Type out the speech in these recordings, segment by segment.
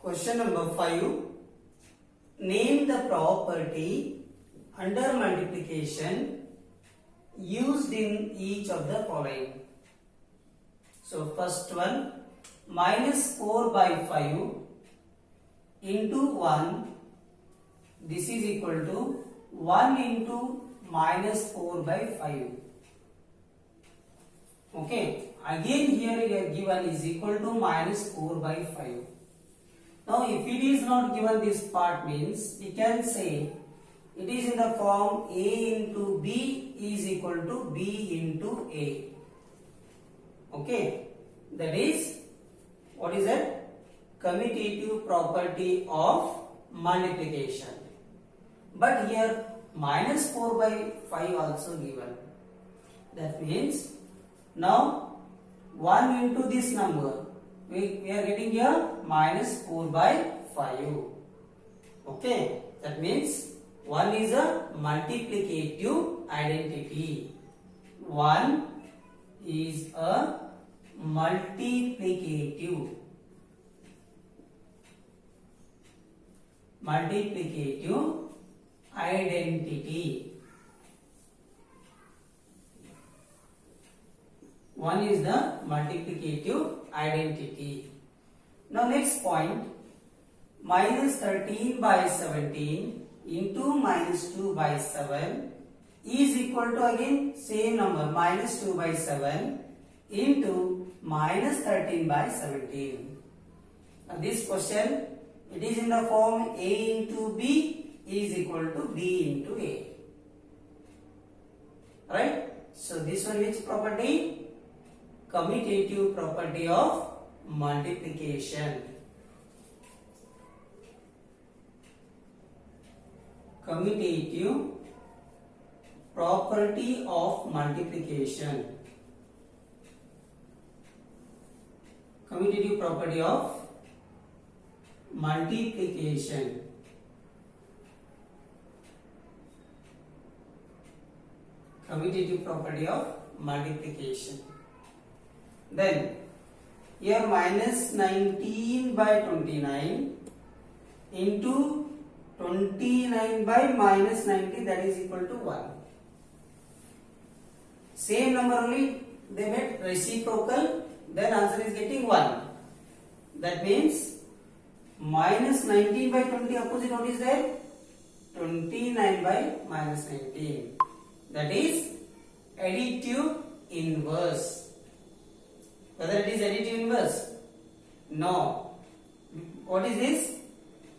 Question number 5. Name the property under multiplication used in each of the following. So first one, minus 4 by 5 into 1. This is equal to 1 into minus 4 by 5. Okay. Again here given is equal to minus 4 by 5. Now if it is not given, this part means we can say it is in the form A into B is equal to B into A. Okay. That is, what is that? Commutative property of multiplication. But here minus 4 by 5 also given. That means now 1 into this number, we are getting here minus 4 by 5. Okay, that means 1 is a multiplicative identity. 1 is a multiplicative identity. 1 is the multiplicative identity. Now next point, minus 13 by 17 into minus 2 by 7 is equal to again same number minus 2 by 7 into minus 13 by 17. Now this question, it is in the form A into B is equal to B into A. Right? So this one which property? Commutative property of multiplication. Commutative property of multiplication. Commutative property of multiplication. Commutative property of multiplication. Then here minus 19 by 29 into 29 by minus 90, that is equal to 1. Same number only, they made reciprocal, then answer is getting 1. That means minus 19 by 20 opposite what is there? 29 by minus 19. That is additive inverse. Whether it is additive inverse? No. What is this?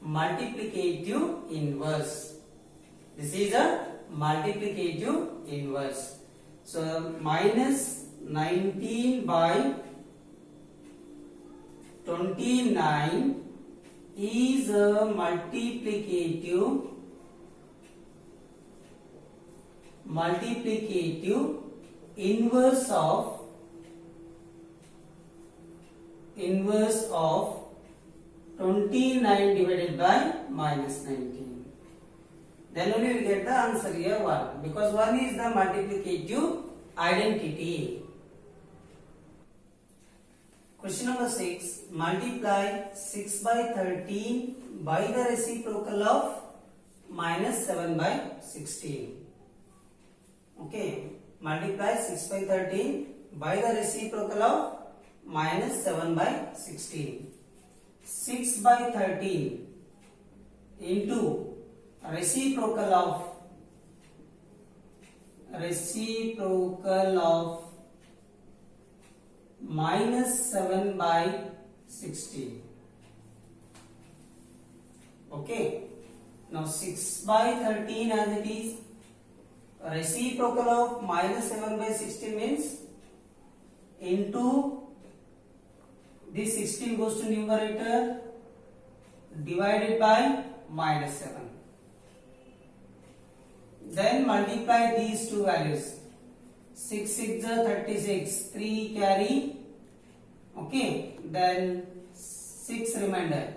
Multiplicative inverse. This is a multiplicative inverse. So minus 19 by 29 is a multiplicative inverse of 29 divided by minus 19. Then only we get the answer here 1, because 1 is the multiplicative identity. Question number 6. Multiply 6 by 13 by the reciprocal of minus 7 by 16. Okay. Multiply 6 by 13 by the reciprocal of minus 7 by 16. 6 by 13 into reciprocal of minus 7 by 16. Okay. Now 6 by 13 as it is, reciprocal of minus 7 by 16 means into this 16 goes to numerator divided by minus 7. Then multiply these two values. 6 6 are 36, 3 carry. Okay, then 6 remainder.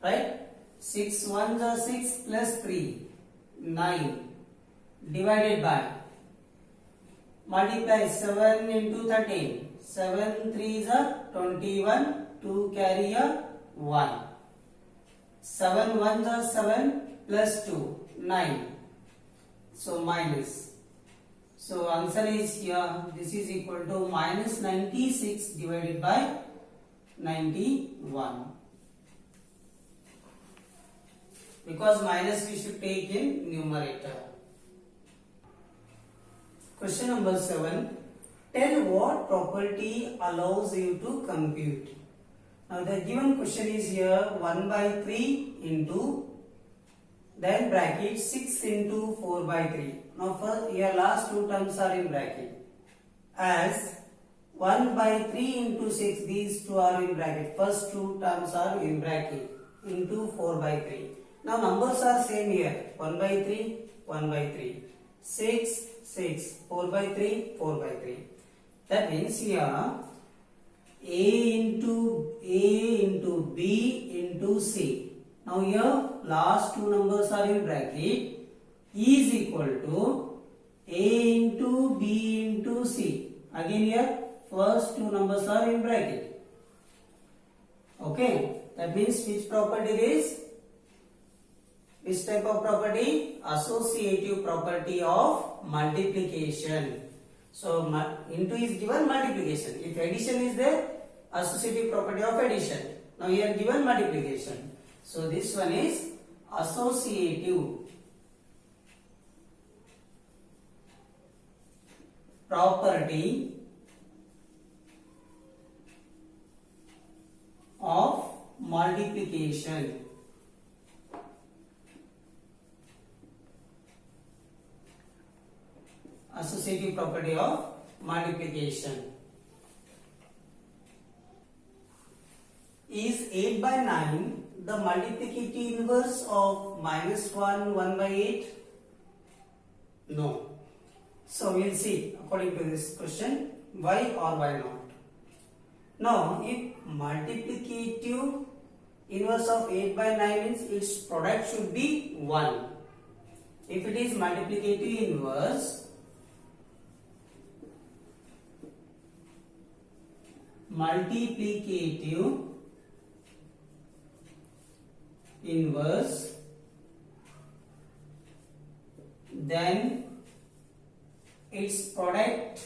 Right? 6 1s are 6 plus 3, 9 divided by, multiply 7 into 13, 7 3s are 21, 2 carry a 1. 7 1s are 7 plus 2, 9. So minus. So answer is here, this is equal to minus 96 divided by 91. Because minus we should take in numerator. Question number 7. Tell what property allows you to compute. Now the given question is here 1 by 3 into then bracket 6 into 4 by 3. Now first here last two terms are in bracket. As 1 by 3 into 6, these two are in bracket. First two terms are in bracket into 4 by 3. Now numbers are same here. 1 by 3, 1 by 3. 6, 6. 4 by 3, 4 by 3. That means here A into B into C. Now here last two numbers are in bracket is equal to A into B into C. Again here first two numbers are in bracket. Okay, that means which property is? Which type of property? Associative property of multiplication. So into is given multiplication. If addition is there, associative property of addition. Now here given multiplication. So this one is associative property of multiplication. Associative property of multiplication. Is 8 by 9 the multiplicative inverse of minus 1, 1 by 8? No. So we will see according to this question why or why not. Now if multiplicative inverse of 8 by 9 means its product should be 1. If it is multiplicative inverse, then its product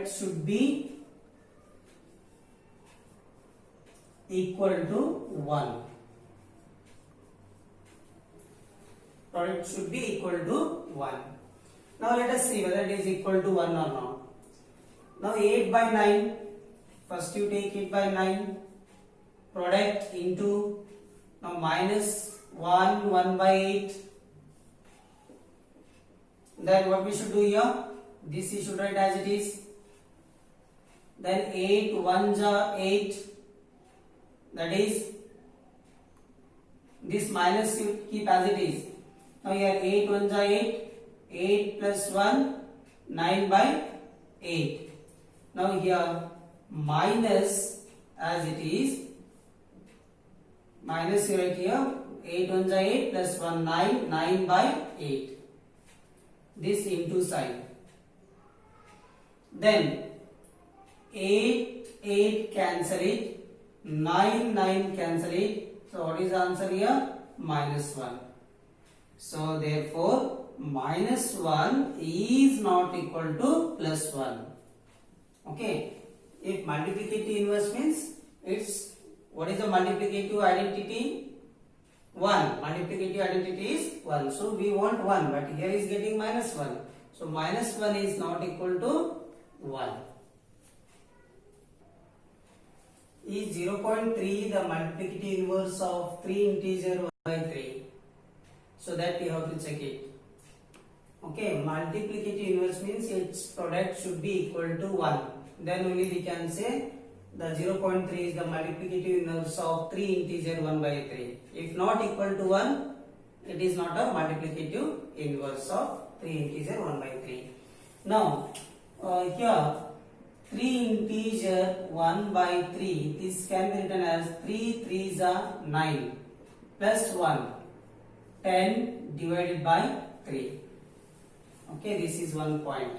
should be equal to 1. Product should be equal to 1. Now let us see whether it is equal to 1 or not. Now 8 by 9, first you take 8 by 9, product into, now minus 1, 1 by 8. Then what we should do here? This you should write as it is. Then 8 1s are 8. That is, this minus you keep as it is. Now here 8 1s are 8. 8 plus 1, 9 by 8. Now here minus as it is. Minus you write here 8 1s are 8 plus 1 9, 9 by 8. This into sign. Then 8 8 cancel it, 9 9 cancel it. So what is the answer here? Minus 1. So therefore minus 1 is not equal to plus 1. Okay. If multiplicative inverse means it's, what is the multiplicative identity? 1. Multiplicative identity is 1. So we want 1, but here is getting minus 1. So minus 1 is not equal to 1. Is 0.3 the multiplicative inverse of 3 integer 1 by 3? So that we have to check it. Okay, multiplicative inverse means its product should be equal to 1. Then only we can say the 0.3 is the multiplicative inverse of 3 integer 1 by 3. If not equal to 1, it is not a multiplicative inverse of 3 integer 1 by 3. Now, here 3 integer 1 by 3, this can be written as 3 3s are 9 plus 1, 10 divided by 3. Okay, this is one point.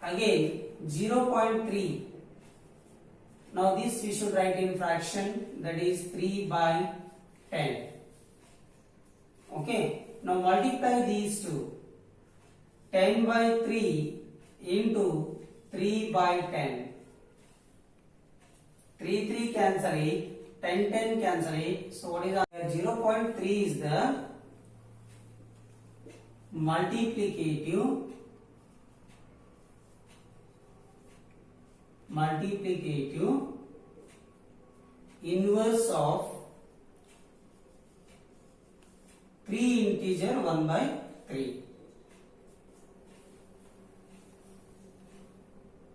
Again, 0.3. Now this we should write in fraction, that is 3 by 10. Okay. Now multiply these two. 10 by 3 into 3 by 10. 3 cancel 8. 10 cancel 8. So what is our 0.3 is the multiplicative inverse of 3 integer 1 by 3.